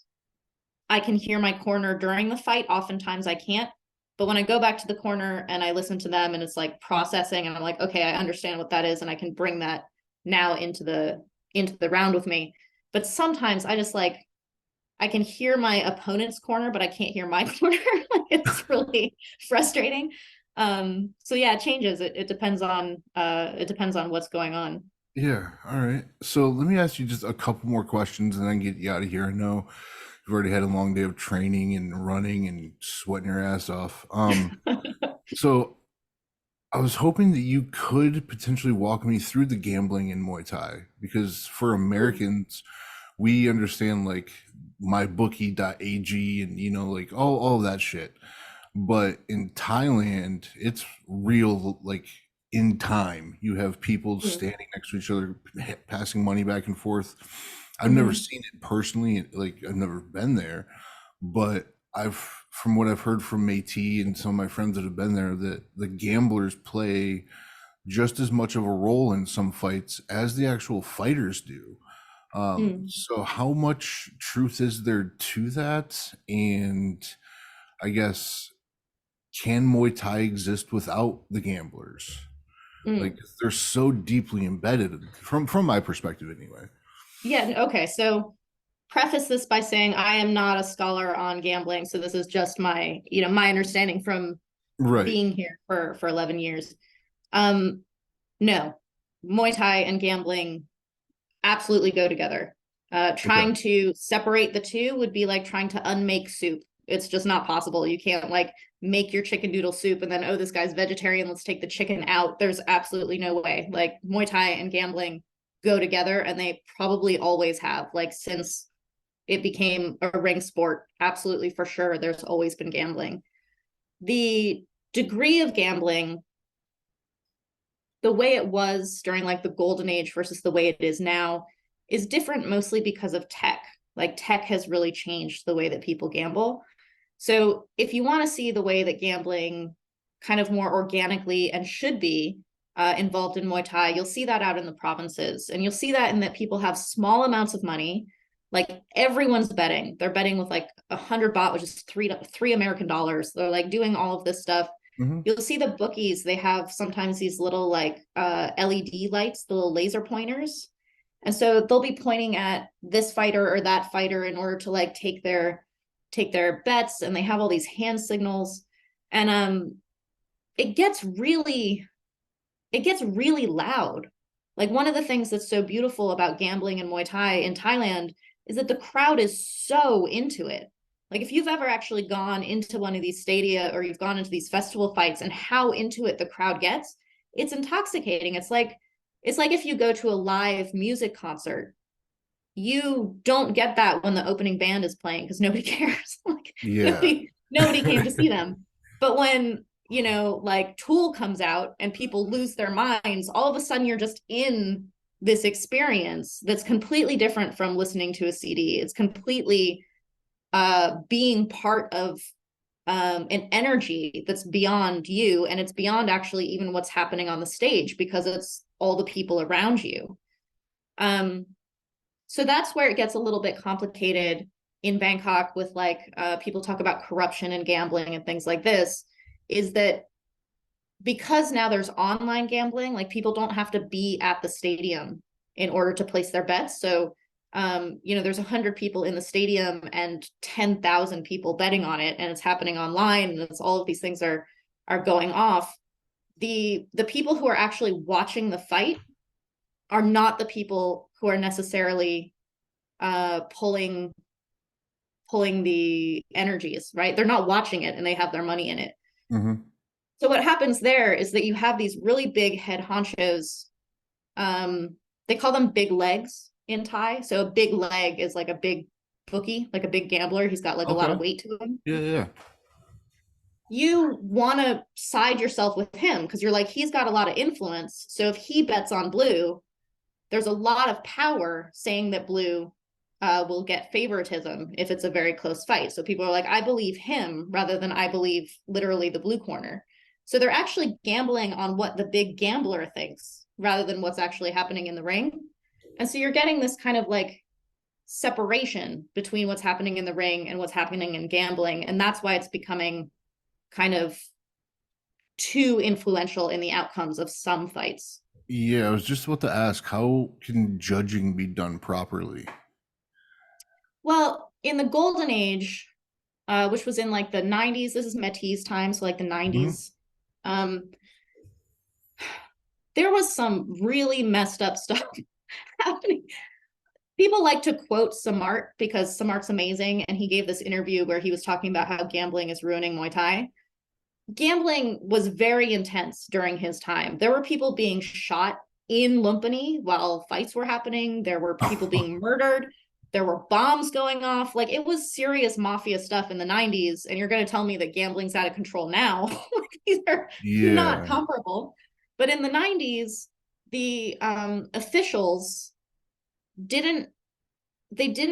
C: I can hear my corner during the fight. Oftentimes I can't. But when I go back to the corner and I listen to them and it's like processing and I'm like, okay, I understand what that is. And I can bring that now into the round with me. But sometimes I just like, I can hear my opponent's corner, but I can't hear my corner. Like, it's really frustrating. So yeah, it changes. It depends on what's going on.
B: Yeah. All right. So let me ask you just a couple more questions and then get you out of here. I know you've already had a long day of training and running and sweating your ass off. So I was hoping that you could potentially walk me through the gambling in Muay Thai, because for Americans, we understand like mybookie.ag and like all of that shit. But in Thailand, it's real, like in time. You have people standing next to each other, passing money back and forth. I've never seen it personally, like I've never been there, but from what I've heard from Métis and some of my friends that have been there, that the gamblers play just as much of a role in some fights as the actual fighters do. So how much truth is there to that? And I guess, can Muay Thai exist without the gamblers? Like they're so deeply embedded from my perspective anyway.
C: Yeah, okay. So preface this by saying I am not a scholar on gambling, so this is just my, my understanding from being here for 11 years. No, Muay Thai and gambling absolutely go together. Trying to separate the two would be like trying to unmake soup. It's just not possible. You can't like make your chicken noodle soup and then, oh, this guy's vegetarian, let's take the chicken out. There's absolutely no way. Like Muay Thai and gambling go together, and they probably always have, like since it became a ring sport. Absolutely, for sure, there's always been gambling. The degree of gambling, the way it was during like the golden age versus the way it is now, is different, mostly because of tech. Like tech has really changed the way that people gamble. So if you want to see the way that gambling kind of more organically and should be involved in Muay Thai, you'll see that out in the provinces. And you'll see that in that people have small amounts of money. Like everyone's betting. They're betting with like 100 baht, which is three American dollars. They're like doing all of this stuff. You'll see the bookies, they have sometimes these little like LED lights, the little laser pointers. And so they'll be pointing at this fighter or that fighter in order to like take their bets, and they have all these hand signals. And it gets really loud. Like one of the things that's so beautiful about gambling and Muay Thai in Thailand is that the crowd is so into it. Like if you've ever actually gone into one of these stadia or you've gone into these festival fights and how into it the crowd gets, it's intoxicating. It's like if you go to a live music concert, you don't get that when the opening band is playing because nobody cares. Like nobody came to see them. But when like Tool comes out and people lose their minds, all of a sudden you're just in this experience that's completely different from listening to a CD. It's completely being part of an energy that's beyond you, and it's beyond actually even what's happening on the stage, because it's all the people around you. So that's where it gets a little bit complicated in Bangkok with people talk about corruption and gambling and things like this, is that because now there's online gambling, like people don't have to be at the stadium in order to place their bets. So there's 100 people in the stadium and 10,000 people betting on it, and it's happening online, and it's all of these things are going off. The people who are actually watching the fight are not the people who are necessarily pulling the energies, right? They're not watching it and they have their money in it.
B: Mm-hmm.
C: So what happens there is that you have these really big head honchos. They call them big legs in Thai. So a big leg is like a big bookie, like a big gambler. He's got like a lot of weight to him.
B: Yeah.
C: You want to side yourself with him because you're like, he's got a lot of influence. So if he bets on blue, there's a lot of power saying that blue will get favoritism if it's a very close fight. So people are like, I believe him rather than I believe literally the blue corner. So they're actually gambling on what the big gambler thinks rather than what's actually happening in the ring. And so you're getting this kind of like separation between what's happening in the ring and what's happening in gambling. And that's why it's becoming kind of too influential in the outcomes of some fights.
B: Yeah, I was just about to ask, how can judging be done properly?
C: Well, in the golden age, which was in like the 90s, this is Métis time, so like the 90s, there was some really messed up stuff happening. People like to quote Samart because Samart's amazing, and he gave this interview where he was talking about how gambling is ruining Muay Thai. Gambling was very intense during his time. There were people being shot in Lumpini while fights were happening. There were people being murdered. There were bombs going off. Like, it was serious mafia stuff in the 90s. And you're going to tell me that gambling's out of control now. These are not comparable. But in the 90s, the officials didn't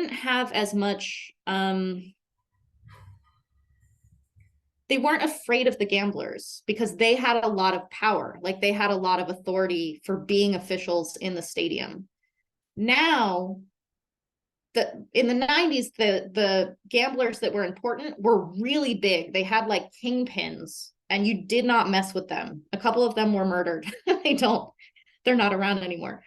C: have as much they weren't afraid of the gamblers because they had a lot of power. Like, they had a lot of authority for being officials in the stadium. Now, in the 90s, the gamblers that were important were really big. They had like kingpins, and you did not mess with them. A couple of them were murdered. They're not around anymore.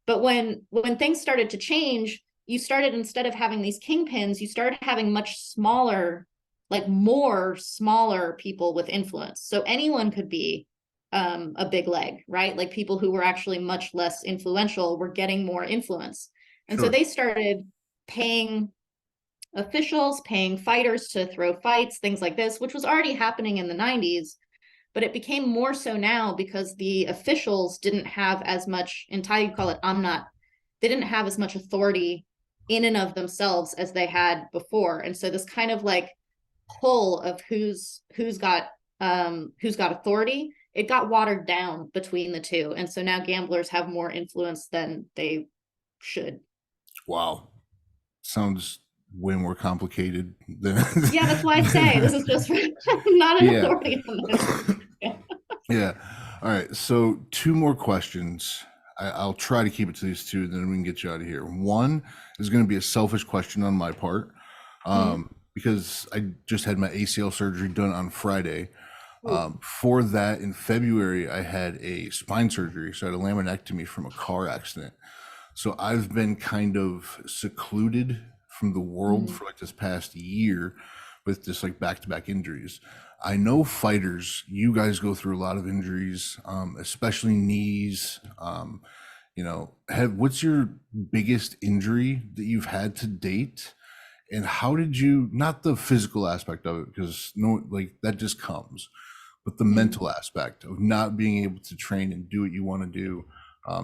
C: But when things started to change, you started, instead of having these kingpins, you started having much smaller, like more smaller people with influence. So anyone could be a big leg, right? Like people who were actually much less influential were getting more influence. And so they started paying officials, paying fighters to throw fights, things like this, which was already happening in the 90s. But it became more so now because the officials didn't have as much, in Thai you call it amnat, they didn't have as much authority in and of themselves as they had before. And so this kind of like pull of who's got authority, it got watered down between the two. And so now gamblers have more influence than they should.
B: Wow. Sounds way more complicated than
C: yeah, that's why I say this is just not an authority on this.
B: Yeah. All right. So 2 more questions. I'll try to keep it to these 2, then we can get you out of here. One is going to be a selfish question on my part, because I just had my ACL surgery done on Friday. For that, in February, I had a spine surgery. So I had a laminectomy from a car accident. So I've been kind of secluded from the world for like this past year with just like back-to-back injuries. I know fighters, you guys go through a lot of injuries, especially knees. What's your biggest injury that you've had to date? And how did you, not the physical aspect of it, because that just comes, but the mental aspect of not being able to train and do what you want to do.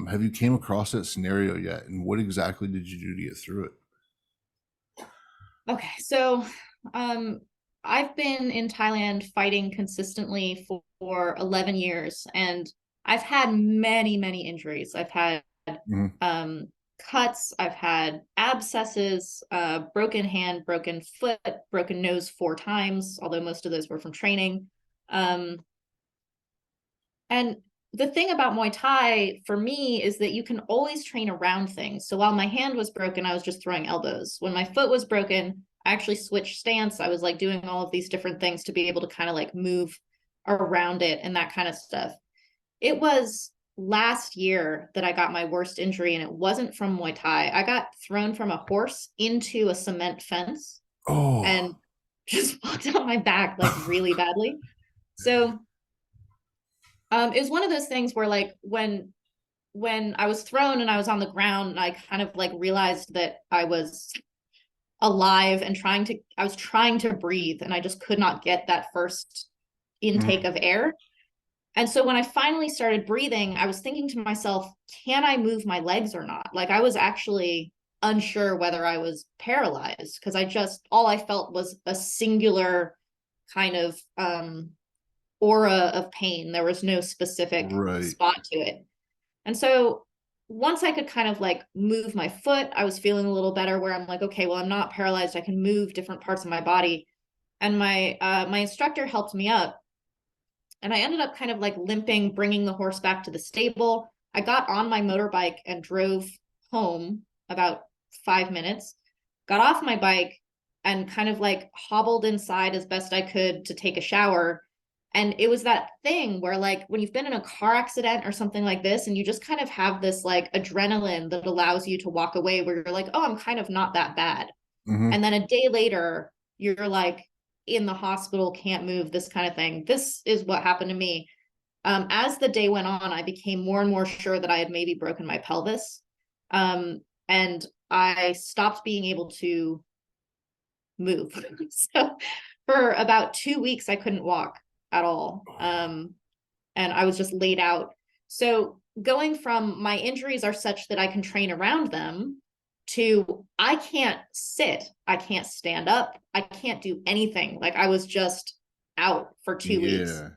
B: Have you came across that scenario yet? And what exactly did you do to get through it?
C: Okay, so I've been in Thailand fighting consistently for 11 years, and I've had many, many injuries. I've had
B: Mhm.
C: um, cuts, I've had abscesses, broken hand, broken foot, broken nose 4 times, although most of those were from training. Um, and the thing about Muay Thai for me is that you can always train around things. So while my hand was broken, I was just throwing elbows. When my foot was broken, I actually switched stance. I was like doing all of these different things to be able to kind of like move around it and that kind of stuff. It was last year that I got my worst injury, and it wasn't from Muay Thai. I got thrown from a horse into a cement fence
B: Oh.
C: and just walked on my back like really badly. So it was one of those things where like when I was thrown and I was on the ground and I kind of like realized that I was alive and I was trying to breathe and I just could not get that first intake
B: Mhm.
C: of air. And so when I finally started breathing, I was thinking to myself, can I move my legs or not? Like I was actually unsure whether I was paralyzed because all I felt was a singular kind of aura of pain. There was no specific
B: Right.
C: spot to it. And so once I could kind of like move my foot, I was feeling a little better where I'm like, okay, well, I'm not paralyzed. I can move different parts of my body. And my instructor helped me up. And I ended up kind of like limping, bringing the horse back to the stable. I got on my motorbike and drove home about 5 minutes, got off my bike and kind of like hobbled inside as best I could to take a shower. And it was that thing where like when you've been in a car accident or something like this, and you just kind of have this like adrenaline that allows you to walk away where you're like, oh, I'm kind of not that bad.
B: Mhm.
C: And then a day later, you're like in the hospital, can't move, this kind of thing. This is what happened to me. As the day went on, I became more and more sure that I had maybe broken my pelvis. And I stopped being able to move. So for about 2 weeks, I couldn't walk at all. And I was just laid out. So going from my injuries are such that I can train around them to I can't sit, I can't stand up, I can't do anything. Like I was just out for 2 weeks.
B: Yeah.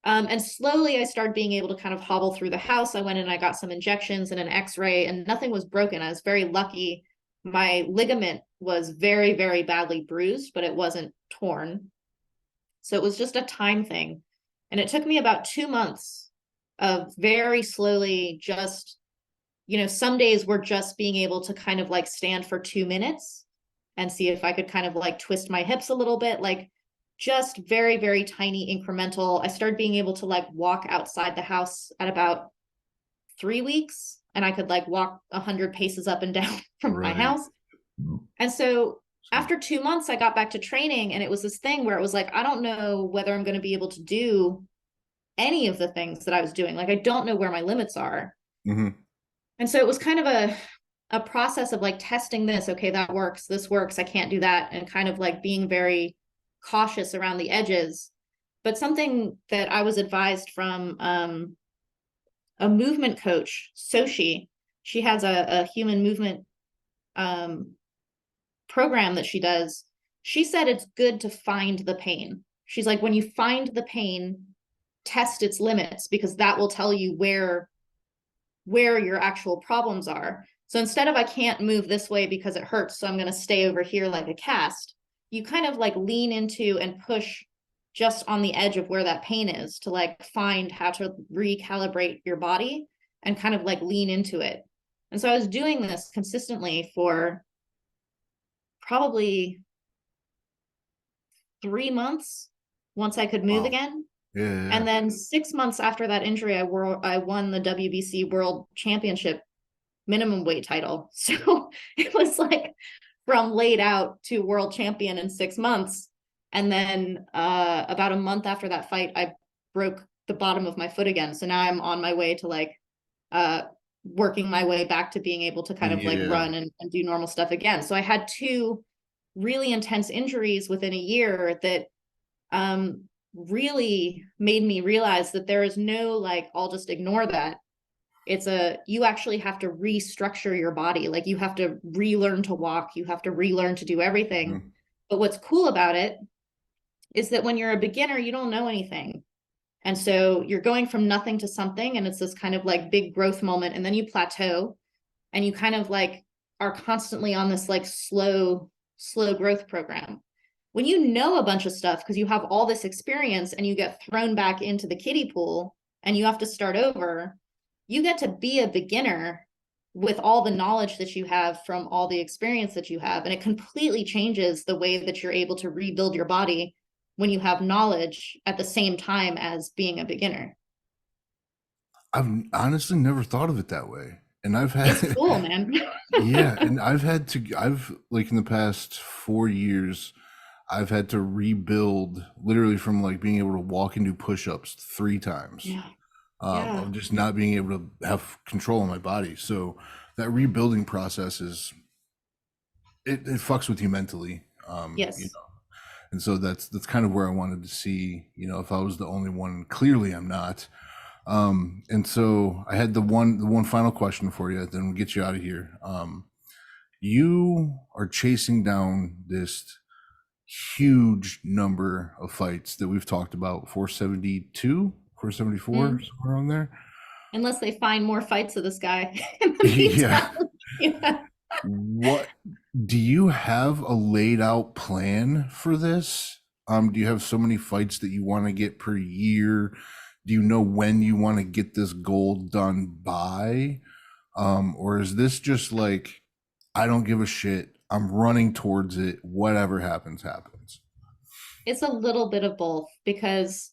C: And slowly I started being able to kind of hobble through the house. I went in, I got some injections and an x-ray, and nothing was broken. I was very lucky. My ligament was very, very badly bruised, but it wasn't torn. So it was just a time thing. And it took me about 2 months of very slowly just, some days were just being able to kind of like stand for 2 minutes and see if I could kind of like twist my hips a little bit, like just very, very tiny incremental. I started being able to like walk outside the house at about 3 weeks, and I could like walk 100 paces up and down from my
B: Right.
C: house. And so after 2 months, I got back to training, and it was this thing where it was like, I don't know whether I'm going to be able to do any of the things that I was doing. Like, I don't know where my limits are.
B: Mhm.
C: And so it was kind of a process of like testing this. Okay, that works. This works. I can't do that. And kind of like being very cautious around the edges. But something that I was advised from a movement coach, Soshi, she has a human movement um, program that she does. She said it's good to find the pain. She's like, when you find the pain, test its limits because that will tell you where your actual problems are. So instead of I can't move this way because it hurts, so I'm going to stay over here like a cast, you kind of like lean into and push just on the edge of where that pain is to like find how to recalibrate your body and kind of like lean into it. And so I was doing this consistently for probably 3 months once I could move
B: Wow.
C: again.
B: Yeah, yeah,
C: And
B: yeah.
C: then 6 months after that injury, I won the WBC World Championship minimum weight title. So it was like from laid out to world champion in 6 months. And then about a month after that fight, I broke the bottom of my foot again. So now I'm on my way to like uh, working my way back to being able to kind of like
B: Yeah.
C: run and do normal stuff again. So I had two really intense injuries within a year that really made me realize that there is no like, I'll just ignore that. You actually have to restructure your body. Like you have to relearn to walk, you have to relearn to do everything.
B: Mhm.
C: But what's cool about it is that when you're a beginner, you don't know anything. And so you're going from nothing to something, and it's this kind of like big growth moment, and then you plateau, and you kind of like are constantly on this like slow growth program. When you know a bunch of stuff because you have all this experience and you get thrown back into the kiddie pool and you have to start over, you get to be a beginner with all the knowledge that you have from all the experience that you have. And it completely changes the way that you're able to rebuild your body when you have knowledge at the same time as being a beginner.
B: I've honestly never thought of it that way. And I've
C: It's
B: had,
C: cool, man.
B: yeah, and I've like in the past 4 years, I've had to rebuild literally from like being able to walk and do push-ups 3 times,
C: Yeah. Yeah.
B: of just not being able to have control of my body. So that rebuilding process is, it fucks with you mentally, you
C: Yes.
B: know. And so that's kind of where I wanted to see, if I was the only one. Clearly, I'm not. And so I had the one final question for you, then we'll get you out of here. You are chasing down this huge number of fights that we've talked about, 472, 474,
C: Mm.
B: somewhere around there.
C: Unless they find more fights of this guy in the
B: Yeah.
C: meantime. Yeah.
B: What do you have a laid out plan for this? Do you have so many fights that you want to get per year? Do you know when you want to get this goal done by? Or is this just like, I don't give a shit, I'm running towards it, whatever happens, happens?
C: It's a little bit of both because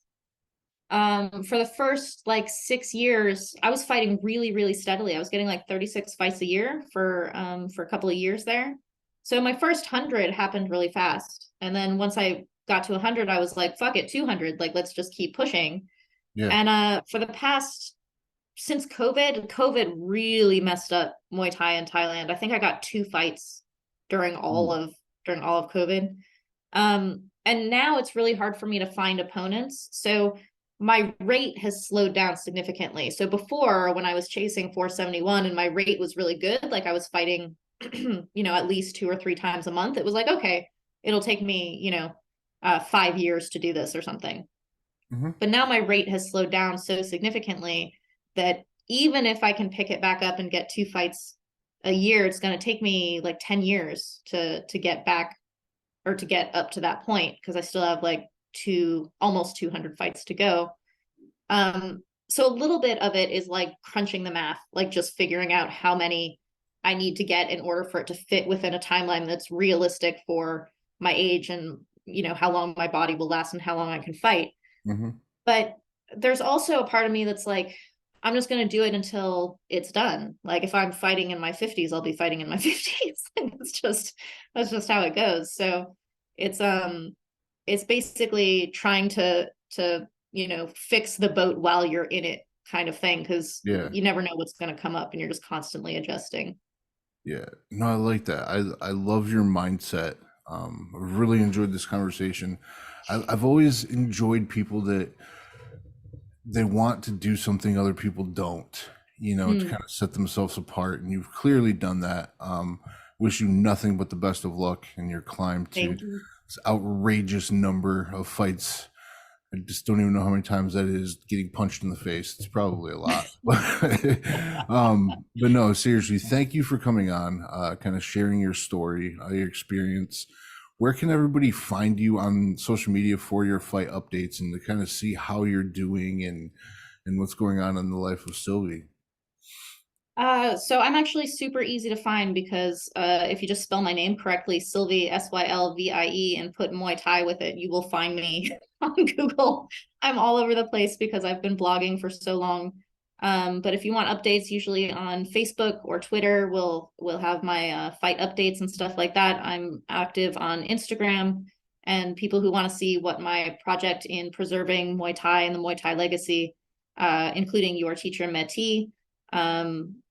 C: for the first like 6 years, I was fighting really steadily. I was getting like 36 fights a year for a couple of years there. So my first 100 happened really fast. And then once I got to 100, I was like, fuck it, 200. Like, let's just keep pushing.
B: Yeah.
C: And for the past, since COVID really messed up Muay Thai in Thailand. I think I got 2 fights during all
B: Ooh.
C: of COVID. And now it's really hard for me to find opponents. So my rate has slowed down significantly. So before, when I was chasing 471 and my rate was really good, like I was fighting, at least 2 or 3 times a month, it was like, okay, it'll take me, 5 years to do this or something.
B: Mm-hmm.
C: But now my rate has slowed down so significantly that even if I can pick it back up and get 2 fights a year, it's going to take me like 10 years to get back or to get up to that point, because I still have like almost 200 fights to go. So a little bit of it is like crunching the math, like just figuring out how many I need to get in order for it to fit within a timeline that's realistic for my age and, how long my body will last and how long I can fight.
B: Mm-hmm.
C: But there's also a part of me that's like, I'm just going to do it until it's done. Like if I'm fighting in my 50s, I'll be fighting in my 50s. That's just how it goes. So it's basically trying to fix the boat while you're in it kind of thing, because
B: Yeah.
C: you never know what's going to come up and you're just constantly adjusting.
B: Yeah. No, I like that. I love your mindset. I've really enjoyed this conversation. I've always enjoyed people that they want to do something other people don't, to kind of set themselves apart. And you've clearly done that. Wish you nothing but the best of luck in your climb to this outrageous number of fights. I just don't even know how many times that is getting punched in the face. It's probably a lot. But no, seriously, thank you for coming on, kind of sharing your story, your experience. Where can everybody find you on social media for your fight updates and to kind of see how you're doing and what's going on in the life of Sylvie?
C: So I'm actually super easy to find because if you just spell my name correctly, Sylvie, Sylvie, and put Muay Thai with it, you will find me on Google. I'm all over the place because I've been blogging for so long. But if you want updates, usually on Facebook or Twitter, we'll have my fight updates and stuff like that. I'm active on Instagram, and people who want to see what my project in preserving Muay Thai and the Muay Thai legacy, including your teacher Meti.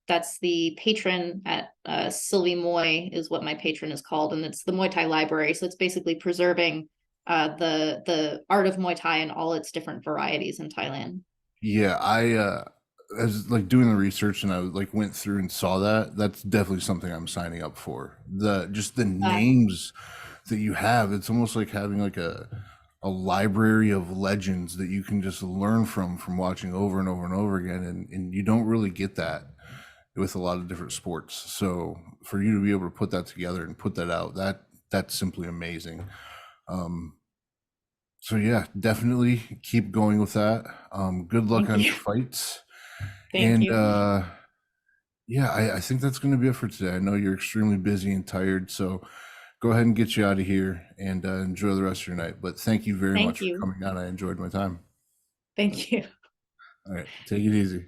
C: That's the patron at Sylvie Muay is what my patron is called, and it's the Muay Thai library. So it's basically preserving the art of Muay Thai and all its different varieties in Thailand.
B: Yeah, I was like doing the research and I like went through and saw that. That's definitely something I'm signing up for. The names that you have, it's almost like having like a library of legends that you can just learn from watching over and over and over again, and you don't really get that with a lot of different sports. So for you to be able to put that together and put that out, that's simply amazing. So yeah, definitely keep going with that. Good luck
C: Thank
B: on
C: you.
B: your fights.
C: Thank
B: And
C: you.
B: yeah, I think that's going to be it for today. I know you're extremely busy and tired, so go ahead and get you out of here and enjoy the rest of your night. But thank you very
C: Thank
B: much for
C: you.
B: coming on. I enjoyed my time.
C: Thank you.
B: All right, take it easy.